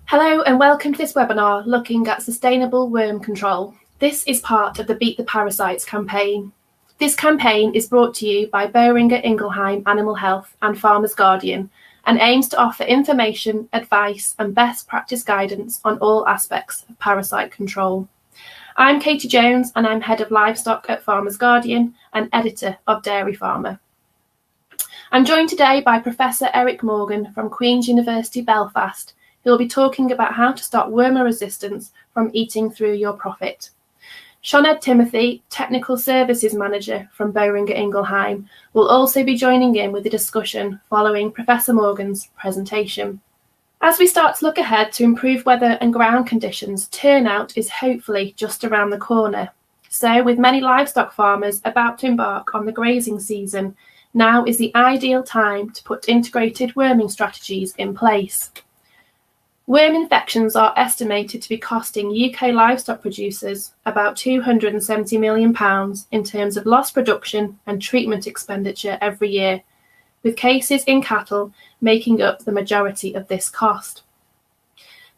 Hello and welcome to this webinar looking at sustainable worm control. This is part of the Beat the Parasites campaign. This campaign is brought to you by Boehringer Ingelheim Animal Health and Farmers Guardian and aims to offer information, advice and best practice guidance on all aspects of parasite control. I'm Katie Jones and I'm Head of Livestock at Farmers Guardian and Editor of Dairy Farmer. I'm joined today by Professor Eric Morgan from Queen's University Belfast, who will be talking about how to stop wormer resistance from eating through your profit. Sioned Timothy, Technical Services Manager from Boehringer Ingelheim, will also be joining in with the discussion following Professor Morgan's presentation. As we start to look ahead to improve weather and ground conditions, turnout is hopefully just around the corner. So with many livestock farmers about to embark on the grazing season, now is the ideal time to put integrated worming strategies in place. Worm infections are estimated to be costing UK livestock producers about £270 million in terms of lost production and treatment expenditure every year, with cases in cattle making up the majority of this cost.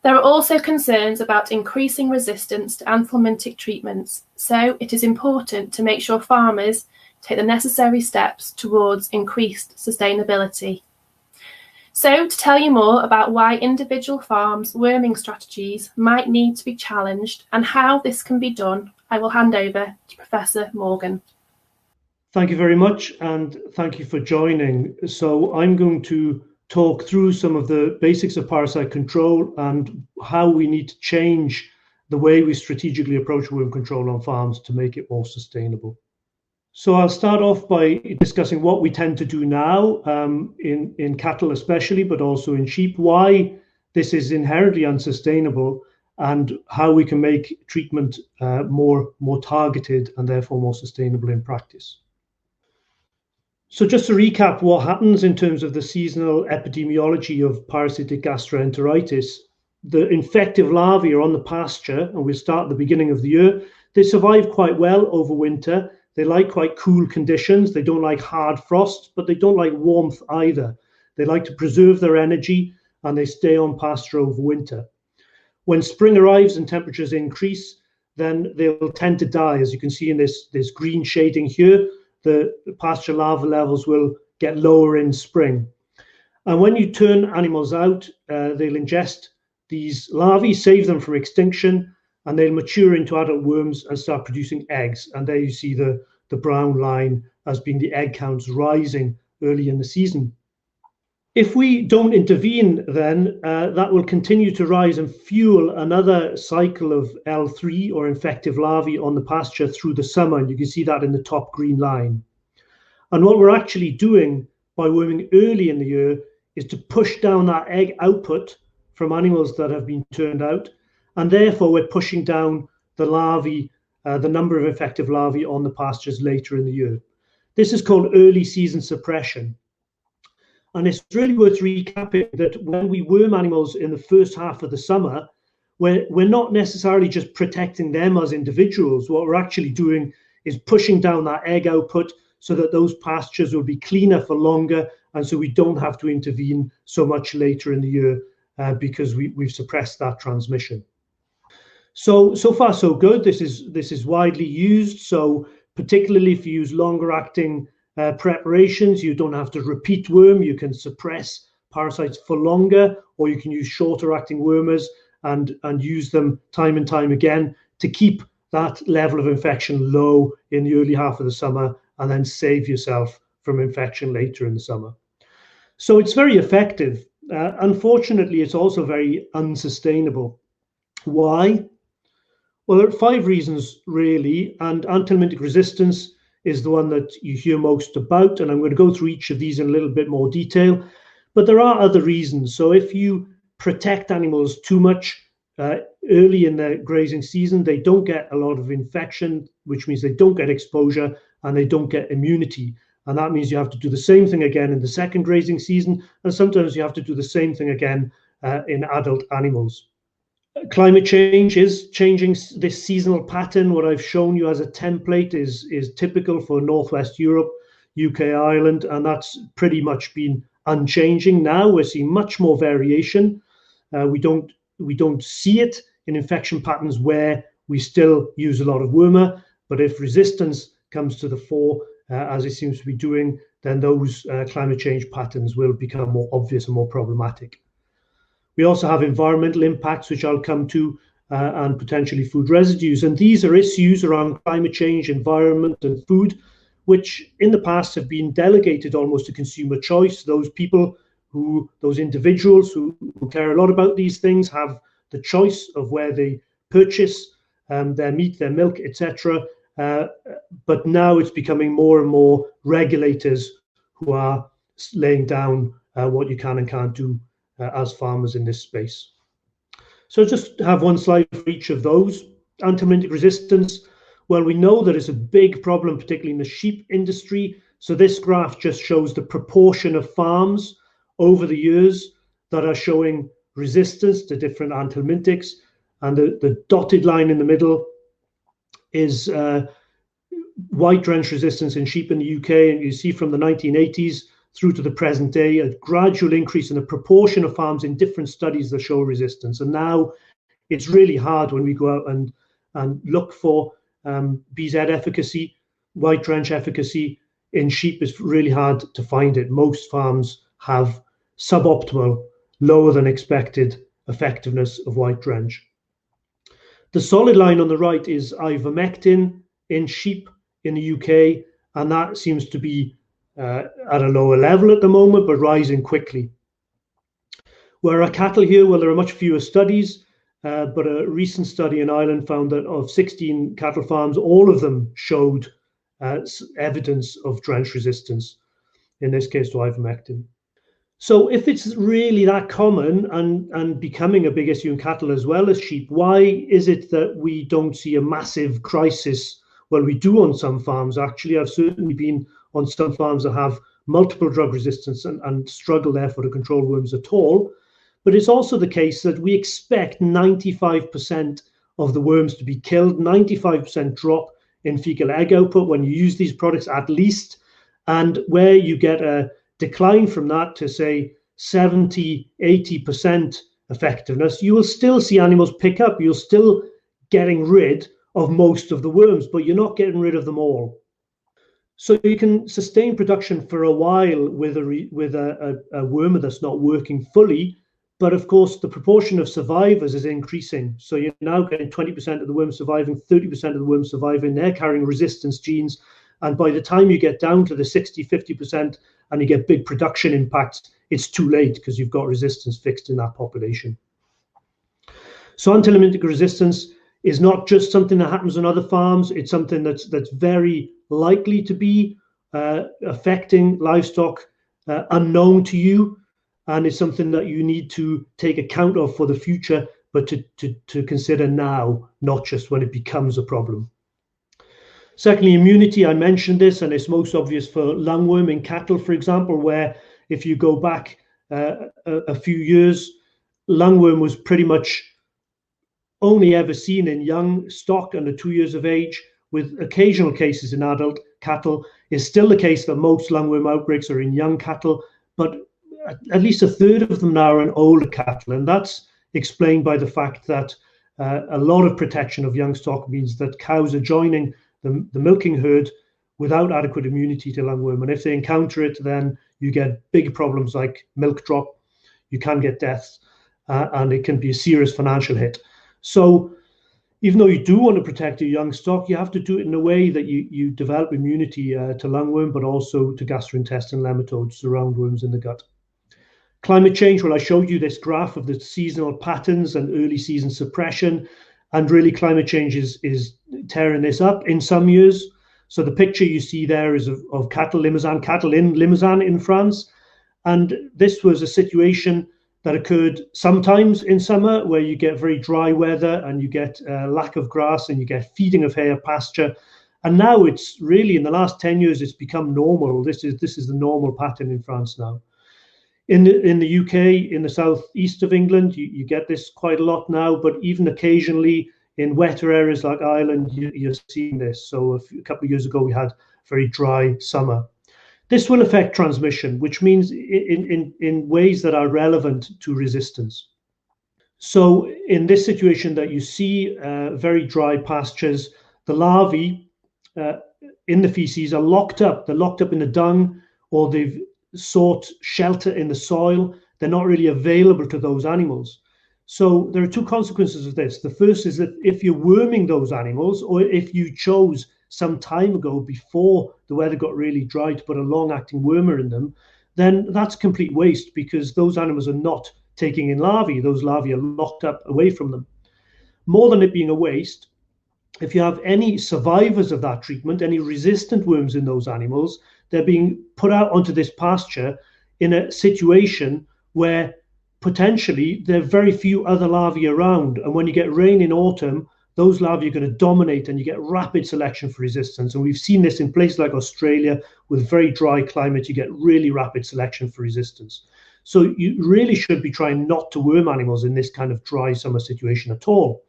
There are also concerns about increasing resistance to anthelmintic treatments, so it is important to make sure farmers take the necessary steps towards increased sustainability. So, to tell you more about why individual farms' worming strategies might need to be challenged and how this can be done, I will hand over to Professor Morgan. Thank you very much, and thank you for joining. So I'm going to talk through some of the basics of parasite control and how we need to change the way we strategically approach worm control on farms to make it more sustainable. So I'll start off by discussing what we tend to do now in cattle especially, but also in sheep, why this is inherently unsustainable and how we can make treatment more targeted and therefore more sustainable in practice. So just to recap what happens in terms of the seasonal epidemiology of parasitic gastroenteritis, the infective larvae are on the pasture, and we start at the beginning of the year. They survive quite well over winter. They like quite cool conditions. They don't like hard frost, but they don't like warmth either. They like to preserve their energy and they stay on pasture over winter. When spring arrives and temperatures increase, then they will tend to die. As you can see in this green shading here, the pasture larva levels will get lower in spring. And when you turn animals out, they'll ingest these larvae, save them from extinction, and they'll mature into adult worms and start producing eggs. And there you see the brown line as being the egg counts rising early in the season. If we don't intervene, then that will continue to rise and fuel another cycle of L3 or infective larvae on the pasture through the summer. And you can see that in the top green line. And what we're actually doing by worming early in the year is to push down that egg output from animals that have been turned out. And therefore, we're pushing down the larvae, the number of effective larvae on the pastures later in the year. This is called early season suppression. And it's really worth recapping that when we worm animals in the first half of the summer, we're not necessarily just protecting them as individuals. What we're actually doing is pushing down that egg output so that those pastures will be cleaner for longer, and so we don't have to intervene so much later in the year because we've suppressed that transmission. So far so good. This is widely used. So particularly if you use longer acting preparations, you don't have to repeat worm. You can suppress parasites for longer, or you can use shorter acting wormers and use them time and time again to keep that level of infection low in the early half of the summer and then save yourself from infection later in the summer. So it's very effective. Unfortunately, it's also very unsustainable. Why? Well, there are 5 reasons really, and anthelmintic resistance is the one that you hear most about, and I'm going to go through each of these in a little bit more detail. But there are other reasons. So if you protect animals too much early in the grazing season, they don't get a lot of infection, which means they don't get exposure and they don't get immunity. And that means you have to do the same thing again in the second grazing season, and sometimes you have to do the same thing again in adult animals. Climate change is changing this seasonal pattern. What I've shown you as a template is typical for Northwest Europe, UK, Ireland, and that's pretty much been unchanging. Now we're seeing much more variation. We don't we don't see it in infection patterns where we still use a lot of wormer. But if resistance comes to the fore, as it seems to be doing, then those climate change patterns will become more obvious and more problematic. We also have environmental impacts, which I'll come to, and potentially food residues. And these are issues around climate change, environment, and food, which in the past have been delegated almost to consumer choice. Those individuals who care a lot about these things have the choice of where they purchase their meat, their milk, etc. But now it's becoming more and more regulators who are laying down what you can and can't do as farmers in this space. So just have one slide for each of those. Antimythic resistance, well, we know that it's a big problem, particularly in the sheep industry. So this graph just shows the proportion of farms over the years that are showing resistance to different antimythics. And the dotted line in the middle is white drench resistance in sheep in the UK. And you see from the 1980s through to the present day, a gradual increase in the proportion of farms in different studies that show resistance. And now it's really hard when we go out and look for BZ efficacy, white drench efficacy in sheep. Is really hard to find it. Most farms have suboptimal, lower than expected effectiveness of white drench. The solid line on the right is ivermectin in sheep in the UK, and that seems to be at a lower level at the moment, but rising quickly. Where are cattle here? Well, there are much fewer studies, but a recent study in Ireland found that of 16 cattle farms, all of them showed evidence of drench resistance, in this case to ivermectin. So if it's really that common and becoming a big issue in cattle as well as sheep, why is it that we don't see a massive crisis? Well, we do on some farms, actually. I've certainly been on some farms that have multiple drug resistance and struggle therefore to control worms at all. But it's also the case that we expect 95% of the worms to be killed, 95% drop in fecal egg output when you use these products at least. And where you get a decline from that to say 70, 80% effectiveness, you will still see animals pick up. You're still getting rid of most of the worms, but you're not getting rid of them all. So you can sustain production for a while with a wormer that's not working fully, but of course the proportion of survivors is increasing. So you're now getting 20% of the worms surviving, 30% of the worms surviving. They're carrying resistance genes, and by the time you get down to the 60, 50% and you get big production impacts, it's too late because you've got resistance fixed in that population. So antimythic resistance is not just something that happens on other farms. It's something that's very likely to be affecting livestock unknown to you, and it's something that you need to take account of for the future, but to consider now, not just when it becomes a problem. Secondly, immunity. I mentioned this, and it's most obvious for lungworm in cattle, for example, where if you go back a few years, lungworm was pretty much only ever seen in young stock under 2 years of age, with occasional cases in adult cattle. It's still the case that most lungworm outbreaks are in young cattle, but at least a third of them now are in older cattle. And that's explained by the fact that a lot of protection of young stock means that cows are joining the milking herd without adequate immunity to lungworm. And if they encounter it, then you get big problems like milk drop. You can get deaths, and it can be a serious financial hit. So even though you do want to protect your young stock, you have to do it in a way that you develop immunity to lungworm, but also to gastrointestinal nematodes, the roundworms in the gut. Climate change, well, I showed you this graph of the seasonal patterns and early season suppression, and really climate change is tearing this up in some years. So the picture you see there is of cattle in Limousin in France. And this was a situation that occurred sometimes in summer where you get very dry weather and you get lack of grass and you get feeding of hay or pasture. And now it's really, in the last 10 years, it's become normal. This is the normal pattern in France now. In the UK, in the southeast of England, you get this quite a lot now, but even occasionally in wetter areas like Ireland, you're seeing this. So a couple of years ago, we had a very dry summer. This will affect transmission, which means in ways that are relevant to resistance. So in this situation that you see, very dry pastures, the larvae in the feces are locked up. They're locked up in the dung, or they've sought shelter in the soil. They're not really available to those animals. So there are two consequences of this. The first is that if you're worming those animals, or if you chose some time ago before the weather got really dry to put a long-acting wormer in them, then that's complete waste, because those animals are not taking in larvae. Those larvae are locked up away from them. More than it being a waste, if you have any survivors of that treatment, any resistant worms in those animals, they're being put out onto this pasture in a situation where potentially there are very few other larvae around. And when you get rain in autumn, those larvae are going to dominate, and you get rapid selection for resistance. And we've seen this in places like Australia with very dry climate. You get really rapid selection for resistance. So you really should be trying not to worm animals in this kind of dry summer situation at all.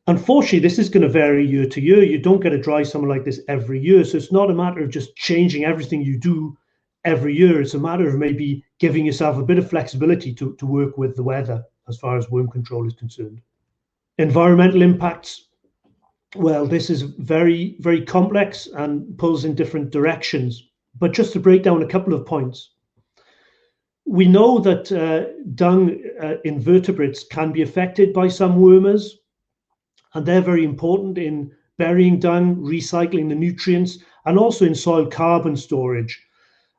Unfortunately, this is going to vary year to year. You don't get a dry summer like this every year. So it's not a matter of just changing everything you do every year. It's a matter of maybe giving yourself a bit of flexibility to work with the weather as far as worm control is concerned. Environmental impacts. Well, this is very, very complex and pulls in different directions. But just to break down a couple of points. We know that dung invertebrates can be affected by some wormers, and they're very important in burying dung, recycling the nutrients, and also in soil carbon storage.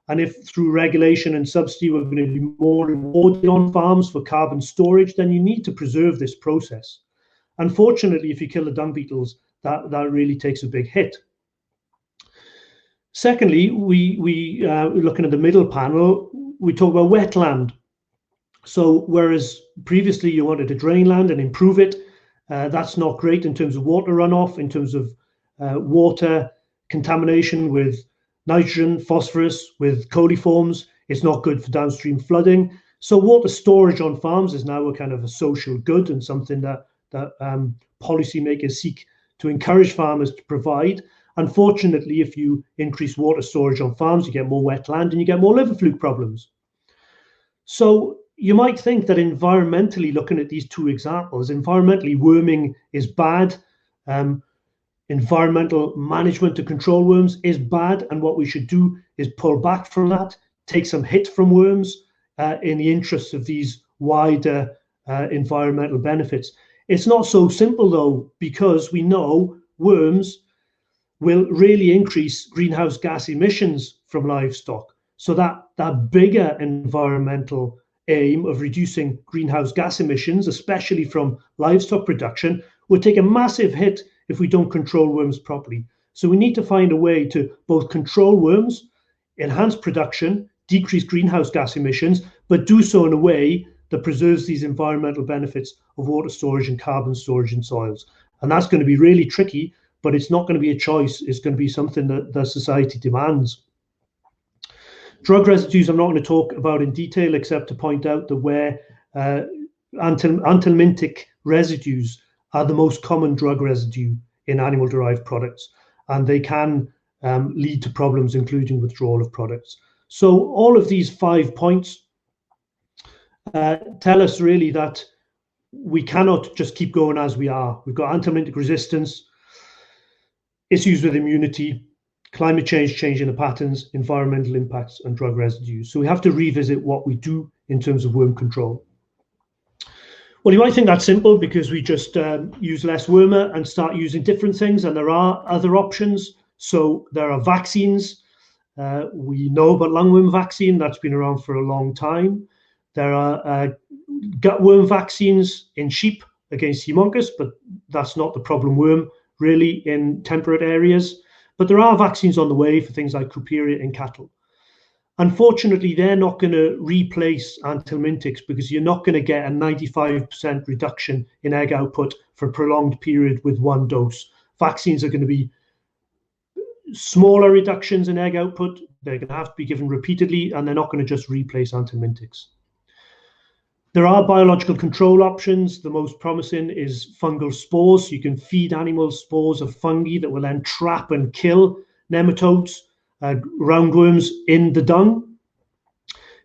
And if through regulation and subsidy we're going to be more rewarded on farms for carbon storage, then you need to preserve this process. Unfortunately, if you kill the dung beetles, that really takes a big hit. Secondly, we looking at the middle panel, we talk about wetland. So whereas previously you wanted to drain land and improve it, that's not great in terms of water runoff, in terms of water contamination with nitrogen, phosphorus, with coliforms. It's not good for downstream flooding. So water storage on farms is now a kind of a social good, and something that policymakers seek to encourage farmers to provide. Unfortunately, if you increase water storage on farms, you get more wetland and you get more liver fluke problems. So you might think that environmentally, looking at these two examples, environmentally worming is bad. Environmental management to control worms is bad. And what we should do is pull back from that, take some hit from worms in the interests of these wider environmental benefits. It's not so simple though, because we know worms will really increase greenhouse gas emissions from livestock. So that bigger environmental aim of reducing greenhouse gas emissions, especially from livestock production, would take a massive hit if we don't control worms properly. So we need to find a way to both control worms, enhance production, decrease greenhouse gas emissions, but do so in a way that preserves these environmental benefits of water storage and carbon storage in soils. And that's going to be really tricky, but it's not going to be a choice. It's going to be something that society demands. Drug residues I'm not going to talk about in detail, except to point out that where Antimythic residues are the most common drug residue in animal-derived products, and they can lead to problems, including withdrawal of products. So all of these 5 points tell us really that we cannot just keep going as we are. We've got Antimythic resistance, issues with immunity, climate change changing the patterns, environmental impacts, and drug residues. So we have to revisit what we do in terms of worm control. Well, you might think that's simple because we just use less wormer and start using different things, and there are other options. So there are vaccines. We know about lungworm vaccine, that's been around for a long time. There are gutworm vaccines in sheep against Haemonchus, but that's not the problem worm really in temperate areas. But there are vaccines on the way for things like Croupiria in cattle. Unfortunately, they're not going to replace Antimythics because you're not going to get a 95% reduction in egg output for a prolonged period with one dose. Vaccines are going to be smaller reductions in egg output. They're going to have to be given repeatedly, and they're not going to just replace Antimythics. There are biological control options. The most promising is fungal spores. You can feed animals spores of fungi that will then trap and kill nematodes, roundworms in the dung.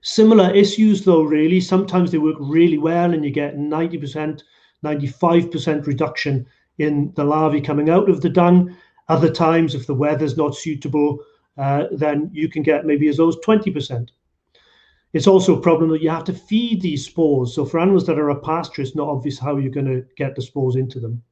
Similar issues though, really. Sometimes they work really well and you get 90%, 95% reduction in the larvae coming out of the dung. Other times, if the weather's not suitable, then you can get maybe as low as 20%. It's also a problem that you have to feed these spores. So for animals that are a pasture, it's not obvious how you're going to get the spores into them.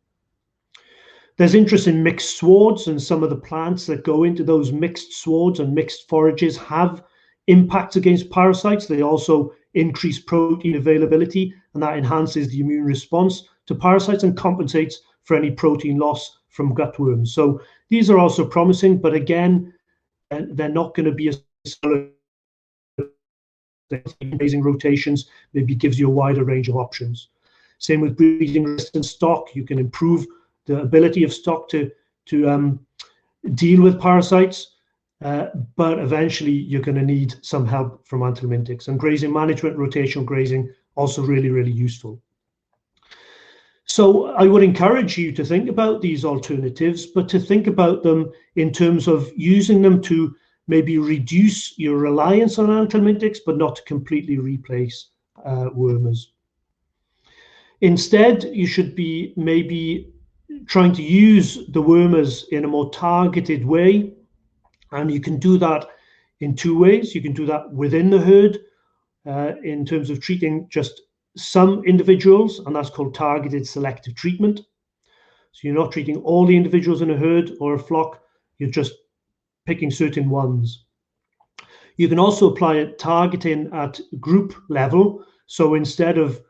There's interest in mixed swards, and some of the plants that go into those mixed swards and mixed forages have impacts against parasites. They also increase protein availability, and that enhances the immune response to parasites and compensates for any protein loss from gutworms. So these are also promising, but again, they're not going to be as solid. Grazing rotations maybe gives you a wider range of options. Same with breeding resistant stock. You can improve the ability of stock to deal with parasites, but eventually you're going to need some help from anthelmintics. And grazing management, rotational grazing, also really, really useful. So I would encourage you to think about these alternatives, but to think about them in terms of using them to maybe reduce your reliance on anthelmintics, but not to completely replace wormers. Instead, you should be maybe trying to use the wormers in a more targeted way. And you can do that in two ways. You can do that within the herd in terms of treating just some individuals, and that's called targeted selective treatment. So you're not treating all the individuals in a herd or a flock, you're just picking certain ones. You can also apply it targeting at group level. So instead of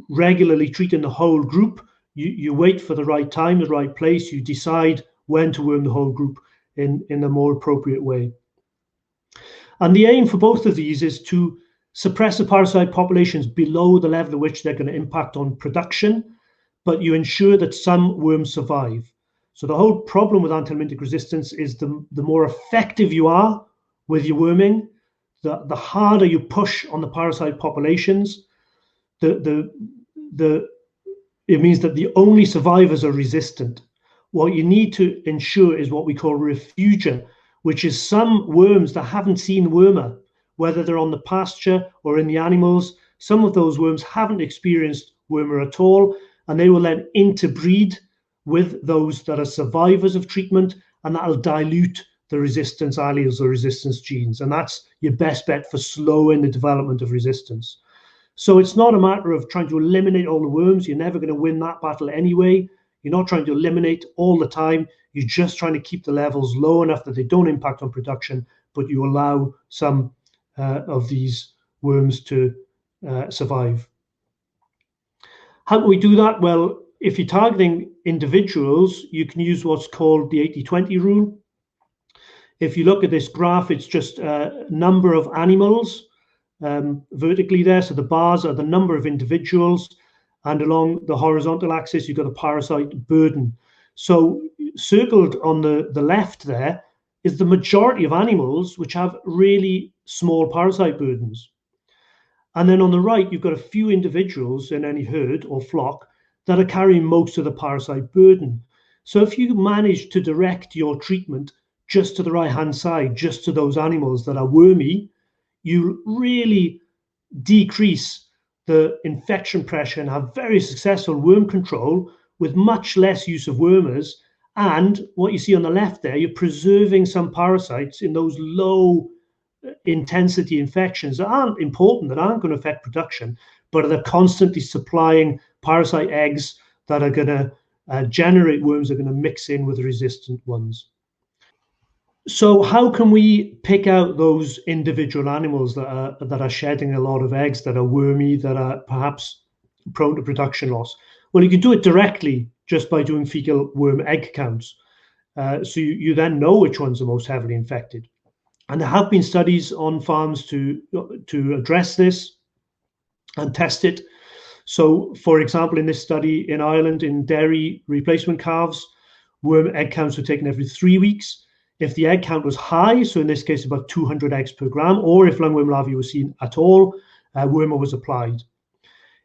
regularly treating the whole group, you wait for the right time, the right place, you decide when to worm the whole group in a more appropriate way. And the aim for both of these is to suppress the parasite populations below the level at which they're going to impact on production, but you ensure that some worms survive. So the whole problem with anthelmintic resistance is the more effective you are with your worming, the harder you push on the parasite populations, it means that the only survivors are resistant. What you need to ensure is what we call refugia, which is some worms that haven't seen wormer, whether they're on the pasture or in the animals. Some of those worms haven't experienced wormer at all, and they will then interbreed with those that are survivors of treatment, and that'll dilute the resistance alleles or resistance genes. And that's your best bet for slowing the development of resistance. So it's not a matter of trying to eliminate all the worms. You're never going to win that battle anyway. You're not trying to eliminate all the time. You're just trying to keep the levels low enough that they don't impact on production, but you allow some of these worms to survive. How do we do that? Well, if you're targeting individuals, you can use what's called the 80-20 rule. If you look at this graph, it's just a number of animals vertically there. So the bars are the number of individuals, and along the horizontal axis, you've got a parasite burden. So circled on the left there is the majority of animals which have really small parasite burdens. And then on the right, you've got a few individuals in any herd or flock that are carrying most of the parasite burden. So if you manage to direct your treatment just to the right-hand side, just to those animals that are wormy, you really decrease the infection pressure and have very successful worm control with much less use of wormers. And what you see on the left there, you're preserving some parasites in those low intensity infections that aren't important, that aren't going to affect production, but they're constantly supplying parasite eggs that are going to generate worms that are going to mix in with the resistant ones. So how can we pick out those individual animals that are shedding a lot of eggs, that are wormy, that are perhaps prone to production loss? Well, you can do it directly just by doing fecal worm egg counts. So you then know which ones are most heavily infected. And there have been studies on farms to address this and test it. So, for example, in this study in Ireland, in dairy replacement calves, worm egg counts were taken every 3 weeks. If the egg count was high, so in this case about 200 eggs per gram, or if lungworm larvae were seen at all, wormer was applied.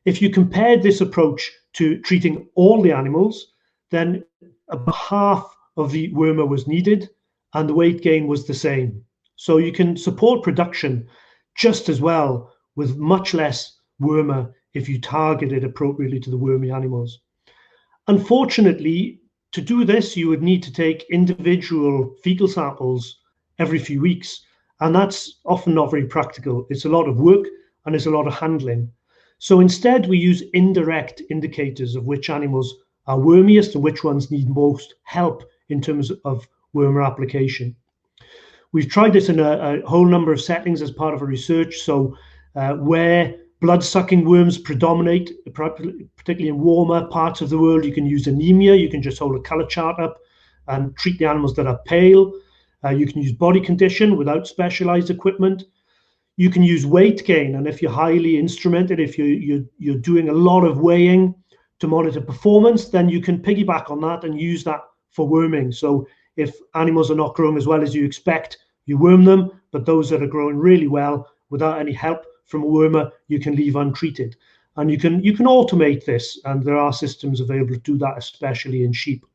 If you compared this approach to treating all the animals, then about half of the wormer was needed and the weight gain was the same. So you can support production just as well with much less wormer if you target it appropriately to the wormy animals. Unfortunately, to do this, you would need to take individual fecal samples every few weeks, and that's often not very practical. It's a lot of work and it's a lot of handling. So instead, we use indirect indicators of which animals are wormiest and which ones need most help in terms of wormer application. We've tried this in a whole number of settings as part of our research. So where blood-sucking worms predominate, particularly in warmer parts of the world, you can use anemia. You can just hold a color chart up and treat the animals that are pale. You can use body condition without specialized equipment. You can use weight gain, and if you're highly instrumented, if you're doing a lot of weighing to monitor performance, then you can piggyback on that and use that for worming. So if animals are not growing as well as you expect, you worm them, but those that are growing really well without any help from a wormer, you can leave untreated. And you can automate this, and there are systems available to do that, especially in sheep.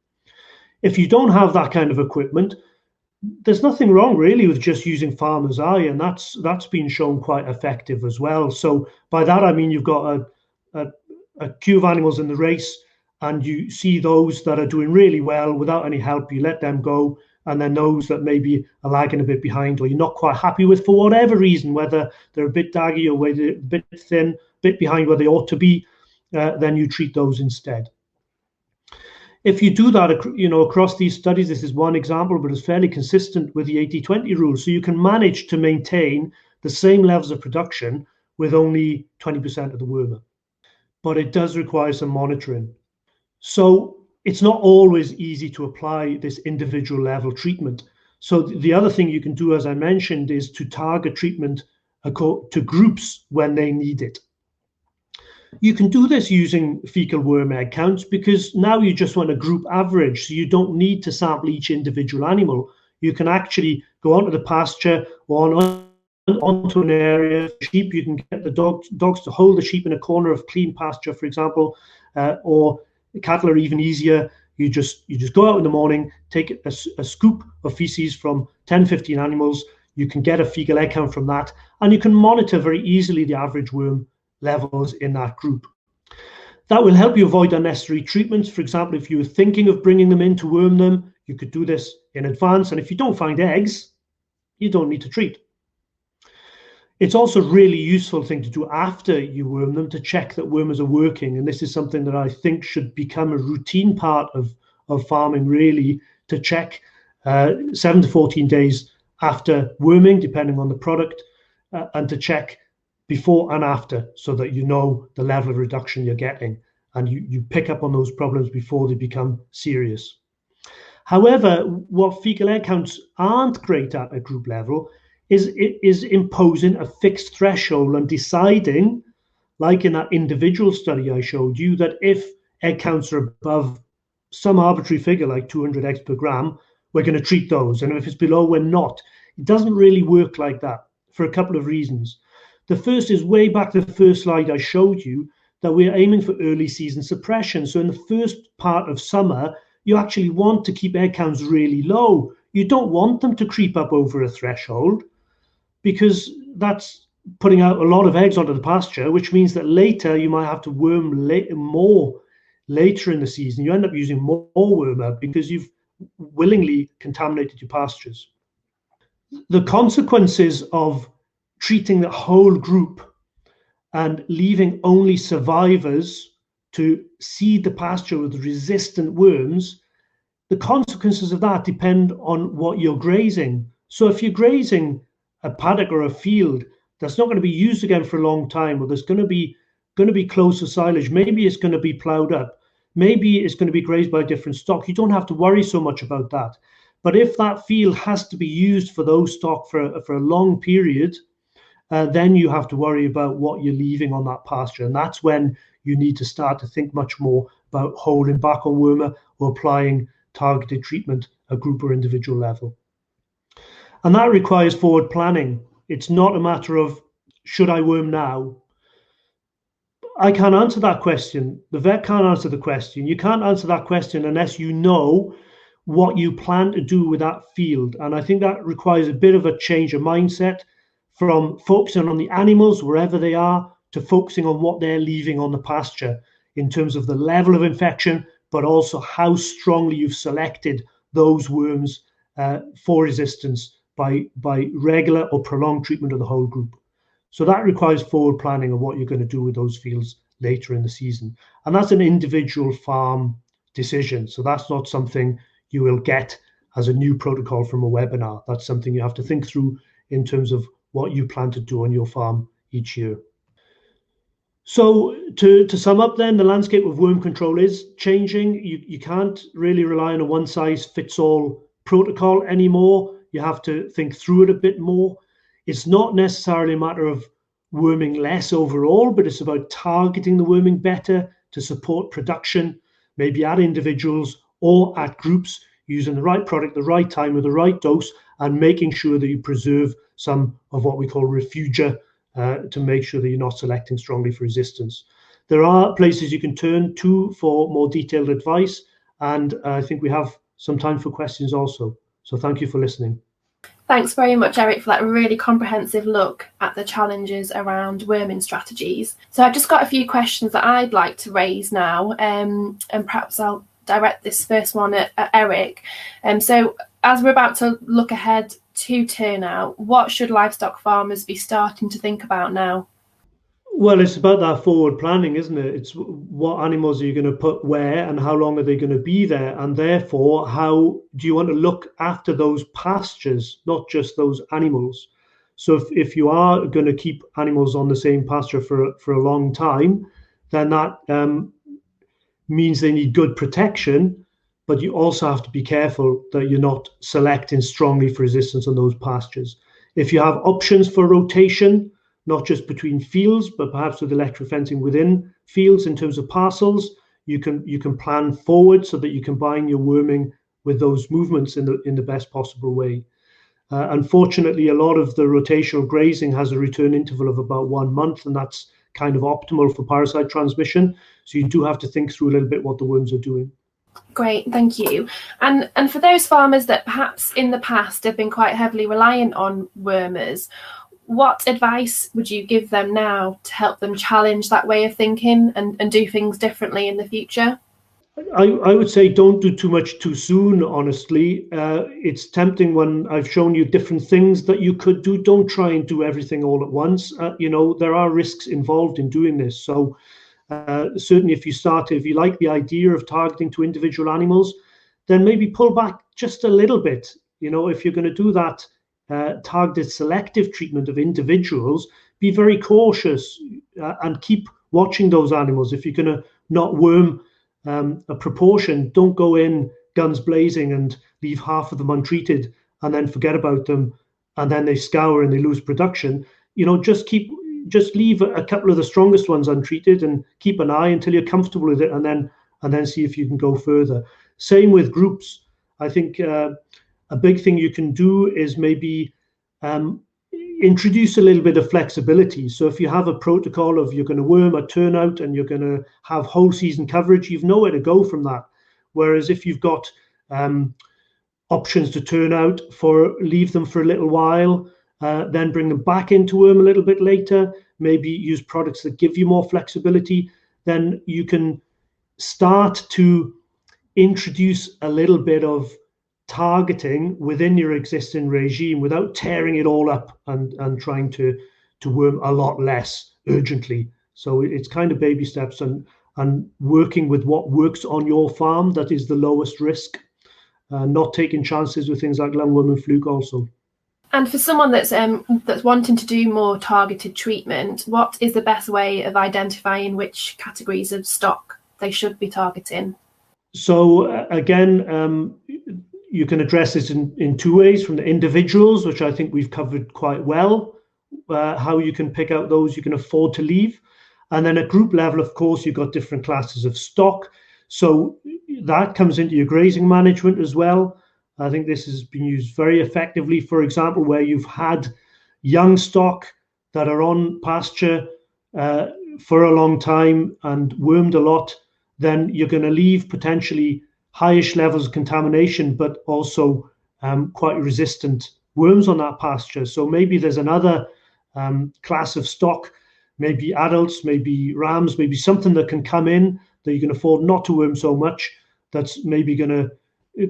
If you don't have that kind of equipment, there's nothing wrong really with just using farmer's eye, and that's been shown quite effective as well. So by that I mean you've got a queue of animals in the race, and you see those that are doing really well without any help, you let them go, and then those that maybe are lagging a bit behind or you're not quite happy with for whatever reason, whether they're a bit daggy or whether they're a bit thin, a bit behind where they ought to be, then you treat those instead. If you do that, across these studies, this is one example, but it's fairly consistent with the 80-20 rule. So you can manage to maintain the same levels of production with only 20% of the wormer. But it does require some monitoring. So it's not always easy to apply this individual level treatment. So the other thing you can do, as I mentioned, is to target treatment to groups when they need it. You can do this using fecal worm egg counts because now you just want a group average, so you don't need to sample each individual animal. You can actually go onto the pasture or onto an area of sheep. You can get the dogs to hold the sheep in a corner of clean pasture, for example, or cattle are even easier. You just go out in the morning, take a scoop of feces from 10, 15 animals. You can get a fecal egg count from that, and you can monitor very easily the average worm levels in that group. That will help you avoid unnecessary treatments. For example, if you were thinking of bringing them in to worm them, you could do this in advance. And if you don't find eggs, you don't need to treat. It's also a really useful thing to do after you worm them to check that wormers are working. And this is something that I think should become a routine part of farming, really, to check 7 to 14 days after worming, depending on the product, and to check before and after, so that you know the level of reduction you're getting and you pick up on those problems before they become serious. However, what fecal egg counts aren't great at group level is imposing a fixed threshold and deciding, like in that individual study I showed you, that if egg counts are above some arbitrary figure like 200 eggs per gram, we're going to treat those, and if it's below, we're not. It doesn't really work like that for a couple of reasons. The first is way back the first slide I showed you that we're aiming for early season suppression. So in the first part of summer, you actually want to keep egg counts really low. You don't want them to creep up over a threshold because that's putting out a lot of eggs onto the pasture, which means that later you might have to worm more later in the season. You end up using more wormer because you've willingly contaminated your pastures. The consequences of treating the whole group and leaving only survivors to seed the pasture with resistant worms, the consequences of that depend on what you're grazing. So if you're grazing a paddock or a field that's not going to be used again for a long time, or there's going to be close to silage, maybe it's going to be ploughed up, maybe it's going to be grazed by a different stock, you don't have to worry so much about that. But if that field has to be used for those stock for a long period, then you have to worry about what you're leaving on that pasture. And that's when you need to start to think much more about holding back on wormer or applying targeted treatment at group or individual level. And that requires forward planning. It's not a matter of, should I worm now? I can't answer that question. The vet can't answer the question. You can't answer that question unless you know what you plan to do with that field. And I think that requires a bit of a change of mindset from focusing on the animals wherever they are to focusing on what they're leaving on the pasture in terms of the level of infection, but also how strongly you've selected those worms for resistance by regular or prolonged treatment of the whole group. So that requires forward planning of what you're going to do with those fields later in the season. And that's an individual farm decision. So that's not something you will get as a new protocol from a webinar. That's something you have to think through in terms of what you plan to do on your farm each year. So to sum up then, the landscape of worm control is changing. You can't really rely on a one-size-fits-all protocol anymore. You have to think through it a bit more. It's not necessarily a matter of worming less overall, but it's about targeting the worming better to support production, maybe at individuals or at groups, using the right product, the right time with the right dose, and making sure that you preserve some of what we call refugia to make sure that you're not selecting strongly for resistance. There are places you can turn to for more detailed advice, and I think we have some time for questions also. So thank you for listening. Thanks very much, Eric, for that really comprehensive look at the challenges around worming strategies. So I've just got a few questions that I'd like to raise now, and perhaps I'll direct this first one at Eric. So as we're about to look ahead to turnout, what should livestock farmers be starting to think about now? Well, it's about that forward planning, isn't it? It's what animals are you going to put where and how long are they going to be there? And therefore, how do you want to look after those pastures, not just those animals? So if you are going to keep animals on the same pasture for a long time, then that means they need good protection, but you also have to be careful that you're not selecting strongly for resistance on those pastures. If you have options for rotation, not just between fields, but perhaps with electric fencing within fields in terms of parcels, you can plan forward so that you combine your worming with those movements in the best possible way. Unfortunately, a lot of the rotational grazing has a return interval of about 1 month, and that's kind of optimal for parasite transmission. So you do have to think through a little bit what the worms are doing. Great, thank you. And for those farmers that perhaps in the past have been quite heavily reliant on wormers, what advice would you give them now to help them challenge that way of thinking and do things differently in the future? I would say don't do too much too soon, honestly. It's tempting when I've shown you different things that you could do. Don't try and do everything all at once. There are risks involved in doing this. So certainly if you like the idea of targeting to individual animals, then maybe pull back just a little bit. If you're going to do that targeted selective treatment of individuals, be very cautious and keep watching those animals. If you're going to not worm a proportion, don't go in guns blazing and leave half of them untreated and then forget about them, and then they scour and they lose production. Just leave a couple of the strongest ones untreated and keep an eye until you're comfortable with it, and then see if you can go further. Same with groups. I think a big thing you can do is maybe introduce a little bit of flexibility. So if you have a protocol of you're going to worm a turnout and you're going to have whole season coverage, you've nowhere to go from that. Whereas if you've got options to turn out leave them for a little while, then bring them back into worm a little bit later, maybe use products that give you more flexibility, then you can start to introduce a little bit of targeting within your existing regime without tearing it all up and trying to worm a lot less urgently. So it's kind of baby steps and working with what works on your farm that is the lowest risk, not taking chances with things like lungworm and fluke also. And for someone that's wanting to do more targeted treatment, what is the best way of identifying which categories of stock they should be targeting? So again, you can address this in two ways: from the individuals, which I think we've covered quite well, how you can pick out those you can afford to leave. And then at group level, of course, you've got different classes of stock. So that comes into your grazing management as well. I think this has been used very effectively, for example, where you've had young stock that are on pasture for a long time and wormed a lot, then you're going to leave potentially highish levels of contamination, but also quite resistant worms on that pasture. So maybe there's another class of stock, maybe adults, maybe rams, maybe something that can come in that you can afford not to worm so much, that's maybe going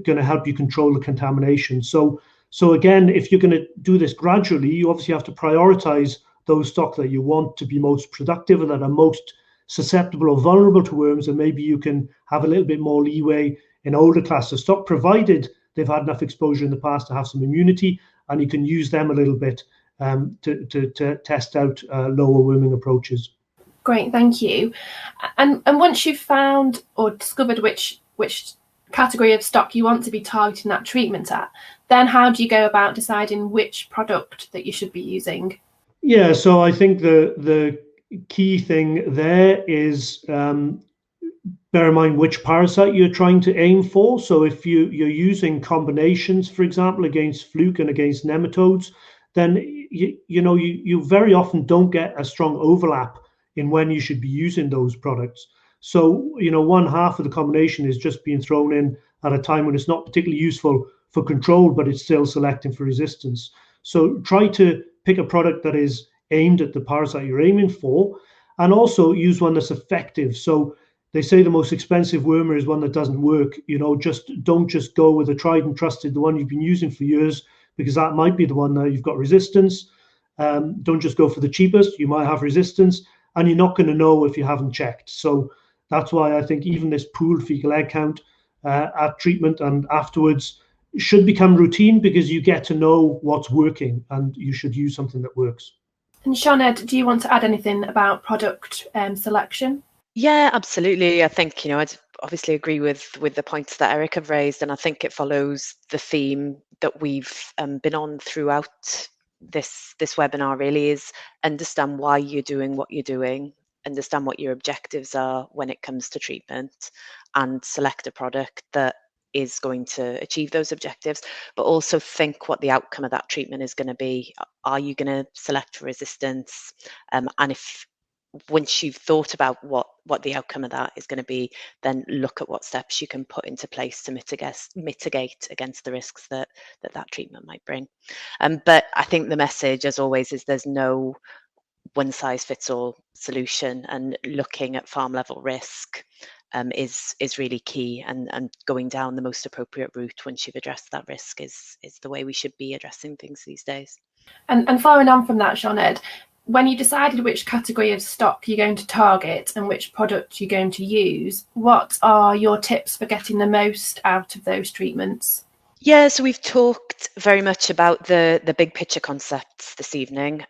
to help you control the contamination. So again, if you're going to do this gradually, you obviously have to prioritize those stock that you want to be most productive and that are most susceptible or vulnerable to worms, and maybe you can have a little bit more leeway in older class of stock, provided they've had enough exposure in the past to have some immunity, and you can use them a little bit to test out lower worming approaches. Great, thank you. And once you've found or discovered which category of stock you want to be targeting that treatment at, then how do you go about deciding which product that you should be using? Yeah, so I think the key thing there is bear in mind which parasite you're trying to aim for. So if you're using combinations, for example, against fluke and against nematodes, then you very often don't get a strong overlap in when you should be using those products. So one half of the combination is just being thrown in at a time when it's not particularly useful for control, but it's still selecting for resistance. So try to pick a product that is aimed at the parasite you're aiming for, and also use one that's effective. So they say the most expensive wormer is one that doesn't work. Don't just go with a tried and trusted, the one you've been using for years, because that might be the one that you've got resistance. Don't just go for the cheapest. You might have resistance, and you're not going to know if you haven't checked. So that's why I think even this pooled fecal egg count at treatment and afterwards should become routine, because you get to know what's working and you should use something that works. And Sioned, do you want to add anything about product selection? Yeah, absolutely. I think, I'd obviously agree with the points that Eric have raised, and I think it follows the theme that we've been on throughout this webinar, really, is understand why you're doing what you're doing, understand what your objectives are when it comes to treatment, and select a product that is going to achieve those objectives, but also think what the outcome of that treatment is going to be. Are you going to select for resistance? And if once you've thought about what the outcome of that is going to be, then look at what steps you can put into place to mitigate against the risks that treatment might bring. But I think the message, as always, is there's no one size fits all solution, and looking at farm level risk is really key, and going down the most appropriate route once you've addressed that risk is the way we should be addressing things these days. And following on from that, Sioned, when you decided which category of stock you're going to target and which product you're going to use, what are your tips for getting the most out of those treatments? Yeah, so we've talked very much about the big picture concepts this evening.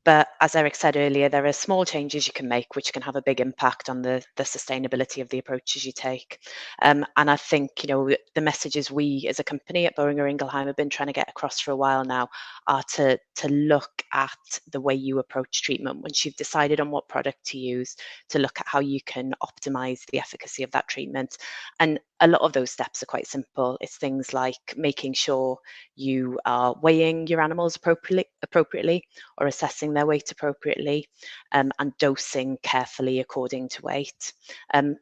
But as Eric said earlier, there are small changes you can make which can have a big impact on the sustainability of the approaches you take. And I think, the messages we as a company at Boehringer Ingelheim have been trying to get across for a while now are to look at the way you approach treatment once you've decided on what product to use, to look at how you can optimize the efficacy of that treatment. And a lot of those steps are quite simple. It's things like making sure you are weighing your animals appropriately or assessing their weight appropriately, and dosing carefully according to weight.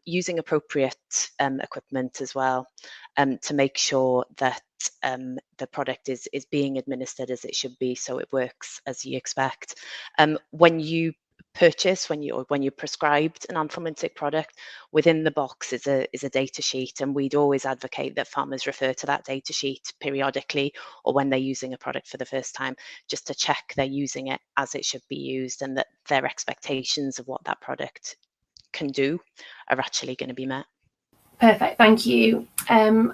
Using appropriate equipment as well, to make sure that the product is being administered as it should be, so it works as you expect. When you purchase, when you're prescribed an Antimythic product, within the box is a data sheet, and we'd always advocate that farmers refer to that data sheet periodically or when they're using a product for the first time, just to check they're using it as it should be used and that their expectations of what that product can do are actually going to be met. Perfect, thank you. And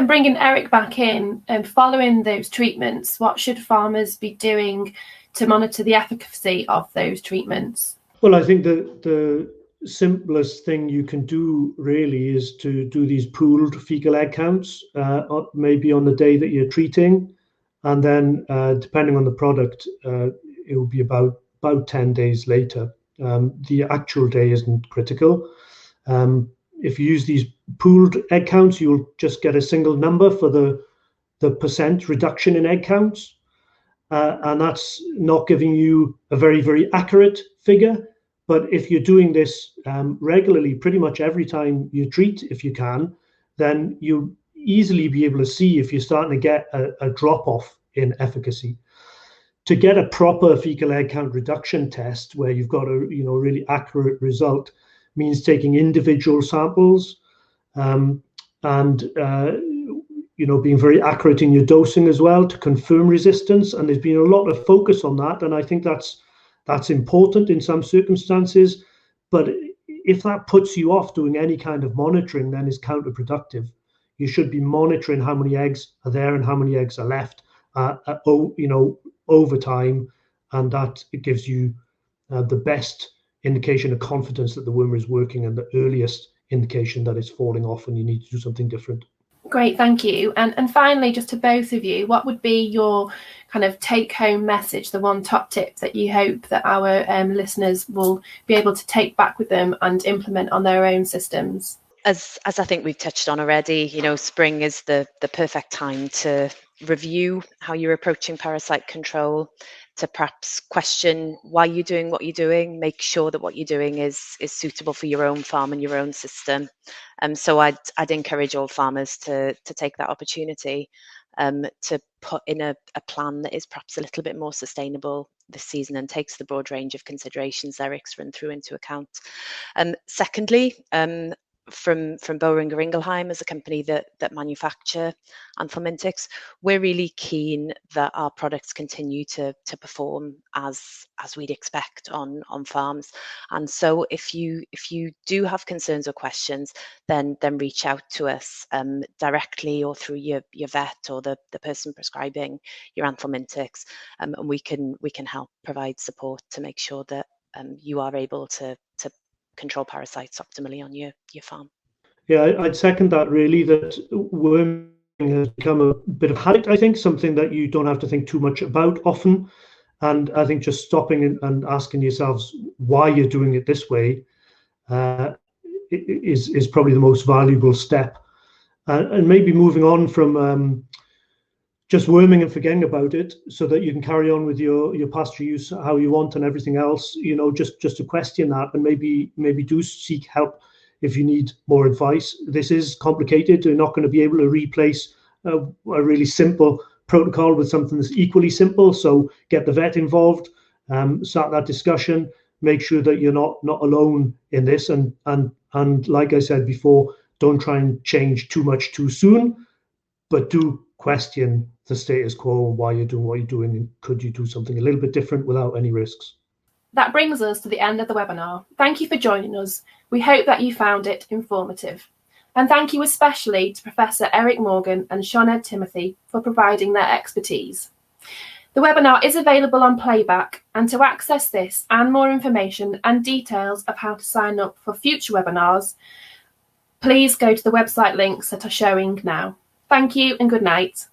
bringing Eric back in, following those treatments, what should farmers be doing to monitor the efficacy of those treatments? Well, I think the simplest thing you can do really is to do these pooled fecal egg counts, maybe on the day that you're treating, and then depending on the product, it will be about 10 days later. The actual day isn't critical. If you use these pooled egg counts, you'll just get a single number for the percent reduction in egg counts. And that's not giving you a very, very accurate figure. But if you're doing this regularly, pretty much every time you treat, if you can, then you'll easily be able to see if you're starting to get a drop-off in efficacy. to get a proper fecal egg count reduction test where you've got a really accurate result means taking individual samples, and being very accurate in your dosing as well to confirm resistance. And there's been a lot of focus on that, and I think that's important in some circumstances. But if that puts you off doing any kind of monitoring, then it's counterproductive. You should be monitoring how many eggs are there and how many eggs are left, over time, and that it gives you the best indication of confidence that the wormer is working, and the earliest indication that it's falling off and you need to do something different. Great, thank you. And finally, just to both of you, what would be your kind of take-home message, the one top tip that you hope that our listeners will be able to take back with them and implement on their own systems? As I think we've touched on already, spring is the perfect time to review how you're approaching parasite control, to perhaps question why you're doing what you're doing, make sure that what you're doing is suitable for your own farm and your own system. So I'd encourage all farmers to take that opportunity to put in a plan that is perhaps a little bit more sustainable this season and takes the broad range of considerations Eric's run through into account. Secondly, from Boehringer Ingelheim, as a company that manufacture Antimythics, we're really keen that our products continue to perform as we'd expect on farms. And so if you do have concerns or questions, then reach out to us directly or through your vet or the person prescribing your Antimythics, and we can help provide support to make sure that you are able to control parasites optimally on your farm. Yeah, I'd second that, really, that worming has become a bit of habit, I think, something that you don't have to think too much about often. And I think just stopping and asking yourselves why you're doing it this way is probably the most valuable step. And maybe moving on from just worming and forgetting about it, so that you can carry on with your pasture use how you want and everything else, just to question that, and maybe do seek help if you need more advice. This is complicated. You're not going to be able to replace a really simple protocol with something that's equally simple. So get the vet involved, start that discussion, make sure that you're not alone in this, and like I said before, don't try and change too much too soon, but do question the status quo and why you're doing what you're doing, and could you do something a little bit different without any risks. That brings us to the end of the webinar. Thank you for joining us. We hope that you found it informative. And thank you especially to Professor Eric Morgan and Sioned Timothy for providing their expertise. The webinar is available on playback, and to access this and more information and details of how to sign up for future webinars, please go to the website links that are showing now. Thank you and good night.